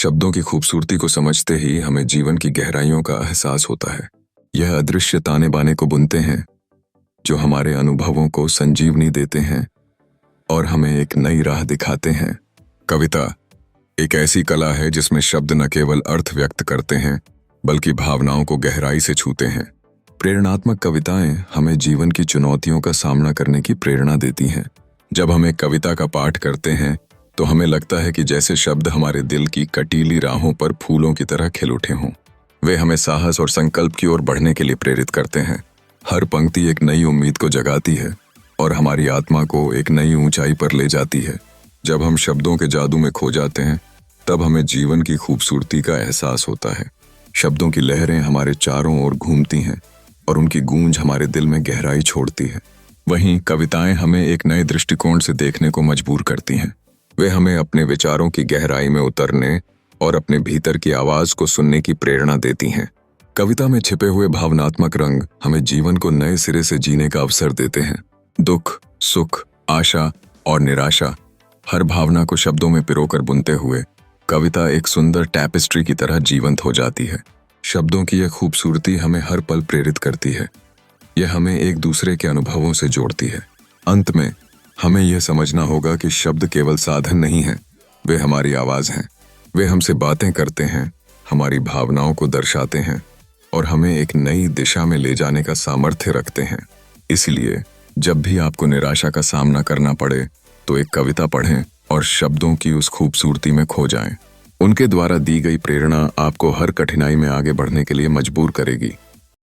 शब्दों की खूबसूरती को समझते ही हमें जीवन की गहराइयों का एहसास होता है। यह अदृश्य ताने बाने को बुनते हैं जो हमारे अनुभवों को संजीवनी देते हैं और हमें एक नई राह दिखाते हैं। कविता एक ऐसी कला है जिसमें शब्द न केवल अर्थ व्यक्त करते हैं बल्कि भावनाओं को गहराई से छूते हैं। प्रेरणात्मक कविताएं हमें जीवन की चुनौतियों का सामना करने की प्रेरणा देती हैं। जब हम एक कविता का पाठ करते हैं तो हमें लगता है कि जैसे शब्द हमारे दिल की कटीली राहों पर फूलों की तरह खिल उठे हों। वे हमें साहस और संकल्प की ओर बढ़ने के लिए प्रेरित करते हैं। हर पंक्ति एक नई उम्मीद को जगाती है और हमारी आत्मा को एक नई ऊंचाई पर ले जाती है। जब हम शब्दों के जादू में खो जाते हैं तब हमें जीवन की खूबसूरती का एहसास होता है। शब्दों की लहरें हमारे चारों ओर घूमती हैं और उनकी गूंज हमारे दिल में गहराई छोड़ती है। वहीं कविताएं हमें एक नए दृष्टिकोण से देखने को मजबूर करती हैं। वे हमें अपने विचारों की गहराई में उतरने और अपने भीतर की आवाज को सुनने की प्रेरणा देती हैं। कविता में छिपे हुए भावनात्मक रंग हमें जीवन को नए सिरे से जीने का अवसर देते हैं। दुख, सुख, आशा और निराशा, हर भावना को शब्दों में पिरोकर बुनते हुए कविता एक सुंदर टैपेस्ट्री की तरह जीवंत हो जाती है। शब्दों की यह खूबसूरती हमें हर पल प्रेरित करती है। यह हमें एक दूसरे के अनुभवों से जोड़ती है। अंत में हमें यह समझना होगा कि शब्द केवल साधन नहीं हैं, वे हमारी आवाज हैं। वे हमसे बातें करते हैं, हमारी भावनाओं को दर्शाते हैं और हमें एक नई दिशा में ले जाने का सामर्थ्य रखते हैं। इसलिए जब भी आपको निराशा का सामना करना पड़े तो एक कविता पढ़ें और शब्दों की उस खूबसूरती में खो जाएं। उनके द्वारा दी गई प्रेरणा आपको हर कठिनाई में आगे बढ़ने के लिए मजबूर करेगी।